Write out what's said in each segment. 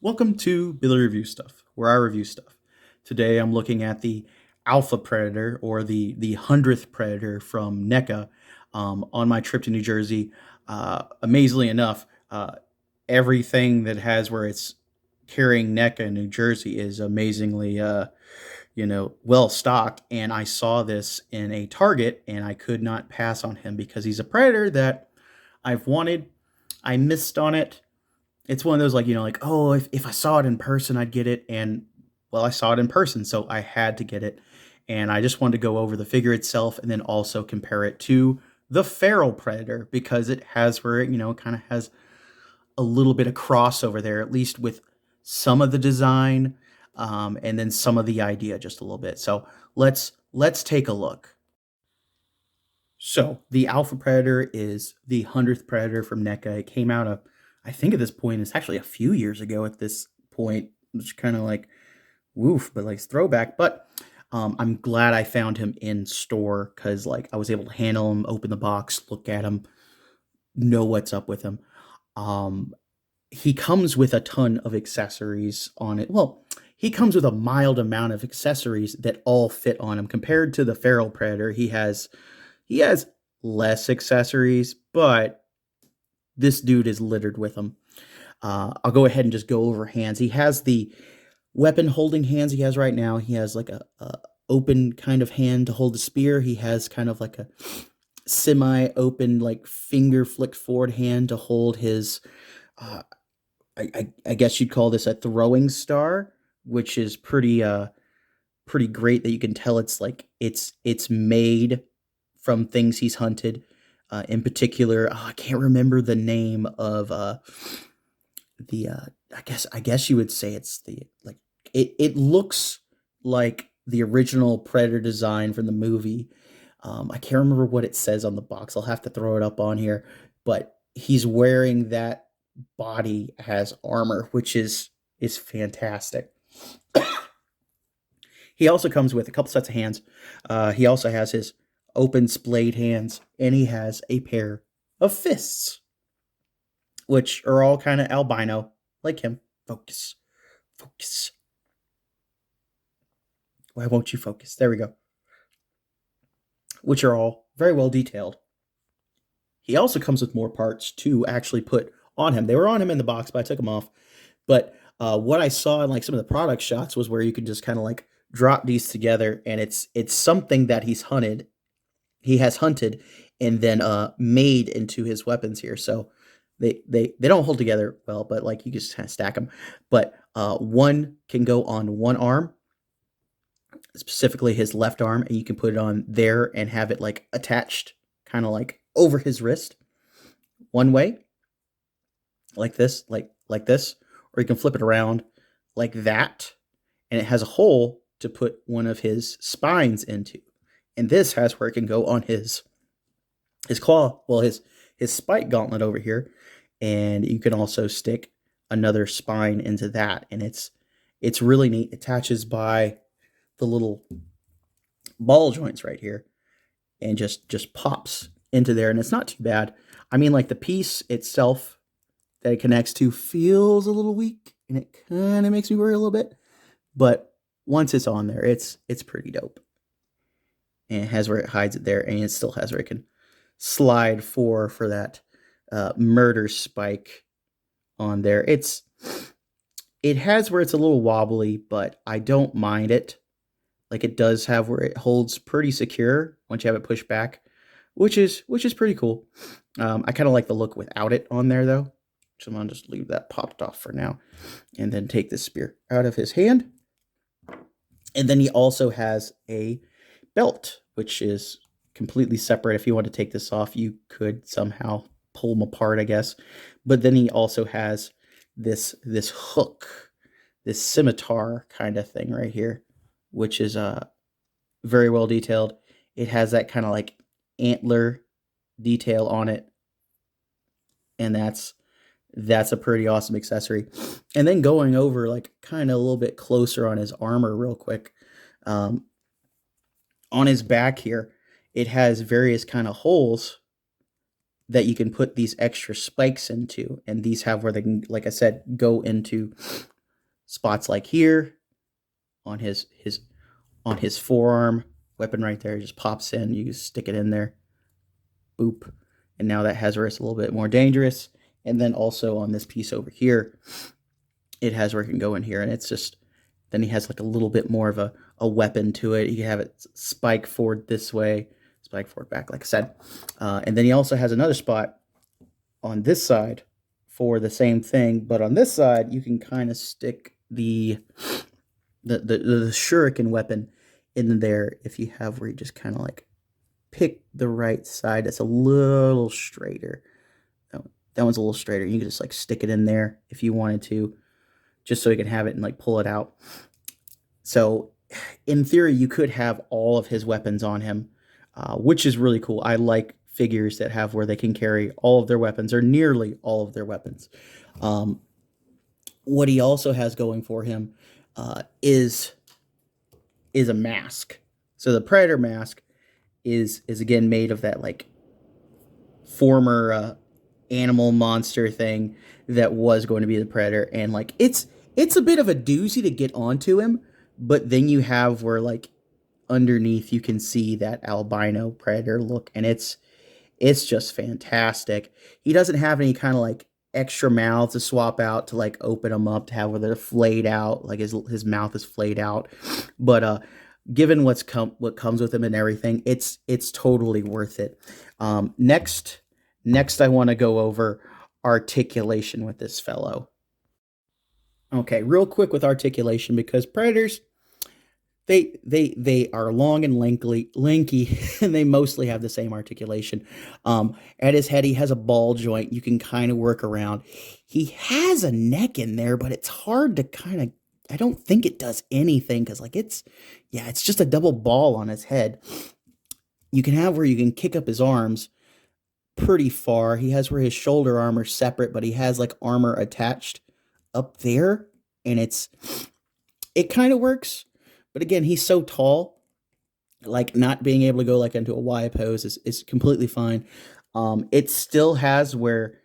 Welcome to Billy Review Stuff, where I review stuff. Today I'm looking at the Alpha Predator, or the 100th Predator from NECA on my trip to New Jersey. Amazingly enough, everything that has where it's carrying NECA in New Jersey is amazingly, well stocked. And I saw this in a Target, and I could not pass on him because he's a Predator that I've wanted. I missed on it. It's one of those, like, oh, if I saw it in person, I'd get it. And well, I saw it in person, so I had to get it. And I just wanted to go over the figure itself and then also compare it to the Feral Predator because it has where it, kind of has a little bit of crossover there, at least with some of the design, and then some of the idea just a little bit. So let's take a look. So the Alpha Predator is the 100th Predator from NECA. It came out I think at this point, it's actually a few years ago at this point, which kind of like, woof, but like throwback. But I'm glad I found him in store because like I was able to handle him, open the box, look at him, know what's up with him. Um, he comes with a ton of accessories on it. Well, he comes with a mild amount of accessories that all fit on him compared to the Feral Predator. He has less accessories, but this dude is littered with them. I'll go ahead and just go over hands. He has the weapon holding hands he has right now. He has like a open kind of hand to hold the spear. He has kind of like a semi-open, like finger flicked forward hand to hold his. Uh, I guess you'd call this a throwing star, which is pretty great that you can tell it's made from things he's hunted. In particular, I can't remember the name of the. I guess you would say it's the like it looks like the original Predator design from the movie. I can't remember what it says on the box. I'll have to throw it up on here, but he's wearing that body as armor, which is fantastic. He also comes with a couple sets of hands. He also has his open splayed hands, and he has a pair of fists, which are all kind of albino, like him. Focus. Focus. Why won't you focus? There we go. Which are all very well detailed. He also comes with more parts to actually put on him. They were on him in the box, but I took them off. But what I saw in like some of the product shots was where you could just kind of like drop these together, and it's something that he has hunted and then made into his weapons here. So they don't hold together well, but like you just kind of stack them. But one can go on one arm, specifically his left arm, and you can put it on there and have it like attached, kind of like over his wrist, one way, like this, like this, or you can flip it around like that, and it has a hole to put one of his spines into. And this has where it can go on his claw, well his spike gauntlet over here, and you can also stick another spine into that, and it's really neat. It attaches by the little ball joints right here, and just pops into there, and it's not too bad. I mean, like the piece itself that it connects to feels a little weak, and it kind of makes me worry a little bit, but once it's on there, it's pretty dope. And it has where it hides it there, and it still has where it can slide for that murder spike on there. It has where it's a little wobbly, but I don't mind it. Like it does have where it holds pretty secure once you have it pushed back, which is pretty cool. I kind of like the look without it on there though. So I'm gonna just leave that popped off for now, and then take this spear out of his hand. And then he also has a belt, which is completely separate. If you want to take this off, you could somehow pull them apart, I guess. But then he also has this hook, this scimitar kind of thing right here, which is very well detailed. It has that kind of like antler detail on it, and that's a pretty awesome accessory. And then going over like kind of a little bit closer on his armor real quick. Um, on his back here, it has various kind of holes that you can put these extra spikes into, and these have where they can, like I said, go into spots like here on his forearm. Weapon right there just pops in. You just stick it in there. Boop. And now that has where it's a little bit more dangerous. And then also on this piece over here, it has where it can go in here. And it's just, then he has like a little bit more of a weapon to it. You can have it spike forward this way, spike forward back, like I said. And then he also has another spot on this side for the same thing. But on this side, you can kind of stick the shuriken weapon in there if you have where you just kind of like pick the right side that's a little straighter. That one's a little straighter. You can just like stick it in there if you wanted to, just so you can have it and like pull it out. So in theory, you could have all of his weapons on him, which is really cool. I like figures that have where they can carry all of their weapons or nearly all of their weapons. What he also has going for him is a mask. So the Predator mask is again made of that like former animal monster thing that was going to be the Predator, and like it's a bit of a doozy to get onto him, but then you have where like underneath you can see that albino Predator look, and it's just fantastic. He doesn't have any kind of like extra mouths to swap out to like open them up to have where they're flayed out, like his mouth is flayed out, but given what comes with him and everything, it's totally worth it. Next I want to go over articulation with this fellow. Okay, real quick with articulation, because predators, they are long and lanky, and they mostly have the same articulation. At his head, he has a ball joint you can kind of work around. He has a neck in there, but it's hard to kind of, I don't think it does anything, because like it's just a double ball on his head. You can have where you can kick up his arms pretty far. He has where his shoulder armor's separate, but he has like armor attached up there, and it kind of works. But again, he's so tall, like not being able to go like into a Y pose is completely fine. It still has where,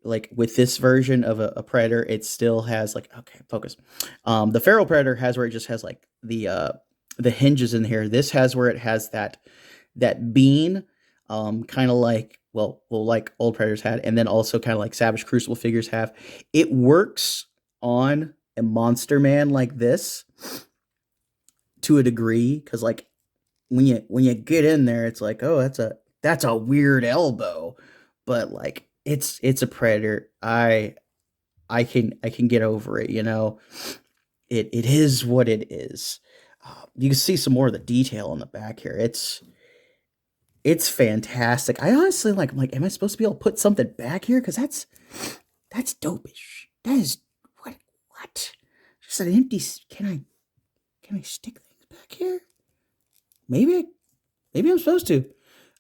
like with this version of a predator, it still has like, okay, focus. The feral predator has where it just has like the hinges in here. This has where it has that bean, kind of like, well, like old predators had, and then also kind of like Savage Crucible figures have. It works on a monster man like this to a degree, because like when you get in there, it's like, oh, that's a weird elbow, but like it's a predator. I can get over it, you know. It is what it is. You can see some more of the detail on the back here. It's fantastic. I honestly like, I'm like, am I supposed to be able to put something back here? Because that's dopish. That is what? Just an empty. Can I stick things back here? Maybe I'm supposed to.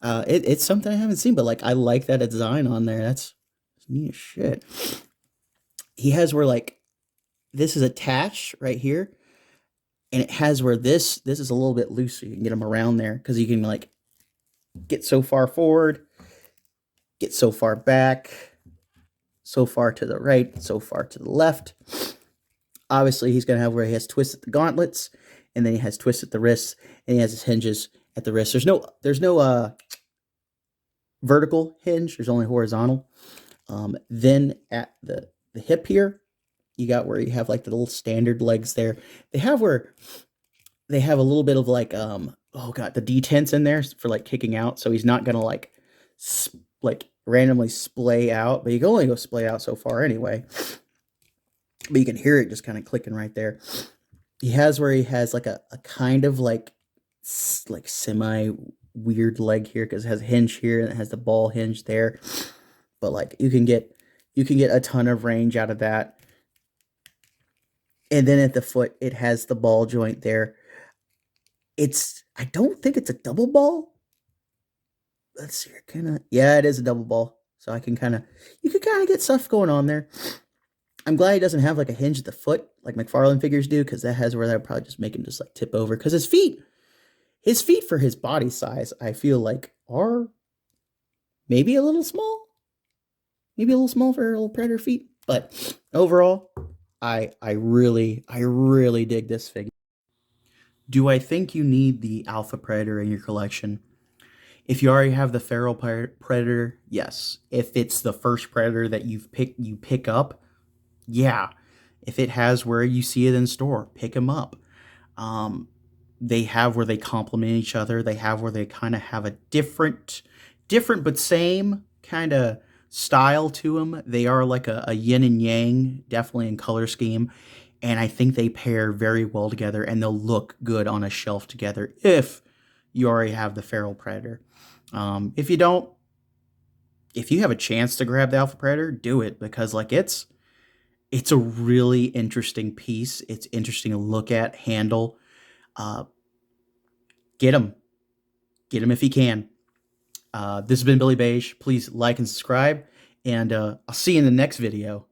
It's something I haven't seen, but like I like that design on there. That's neat as shit. He has where like this is attached right here, and it has where this is a little bit loose, so you can get him around there, because you can like get so far forward, get so far back, so far to the right, so far to the left. Obviously, he's going to have where he has twists at the gauntlets, and then he has twists at the wrists, and he has his hinges at the wrist. There's no vertical hinge. There's only horizontal. Then at the hip here, you got where you have like the little standard legs there. They have where they have a little bit of like, oh god, the detents in there for like kicking out. So he's not going to like randomly splay out, but you can only go splay out so far anyway. But you can hear it just kind of clicking right there. He has where he has like a kind of like semi weird leg here, because it has a hinge here and it has the ball hinge there. But like you can get a ton of range out of that. And then at the foot, it has the ball joint there. I don't think it's a double ball. Let's see, yeah, it is a double ball. So you can kind of get stuff going on there. I'm glad he doesn't have like a hinge at the foot like McFarlane figures do, because that has where that would probably just make him just like tip over. Because his feet for his body size, I feel like are maybe a little small. Maybe a little small for little predator feet. But overall, I really dig this figure. Do I think you need the Alpha Predator in your collection? If you already have the Feral Predator, yes. If it's the first Predator that you pick up, yeah. If it has where you see it in store, pick them up. Um, they have where they complement each other. They have where they kind of have a different but same kind of style to them. They are like a yin and yang, definitely in color scheme, and I think they pair very well together, and they'll look good on a shelf together if you already have the Feral Predator. If you don't, if you have a chance to grab the Alpha Predator, do it because like it's a really interesting piece. It's interesting to look at, handle. Uh, get them, get them if you can. This has been Billy Beige. Please like and subscribe, and I'll see you in the next video.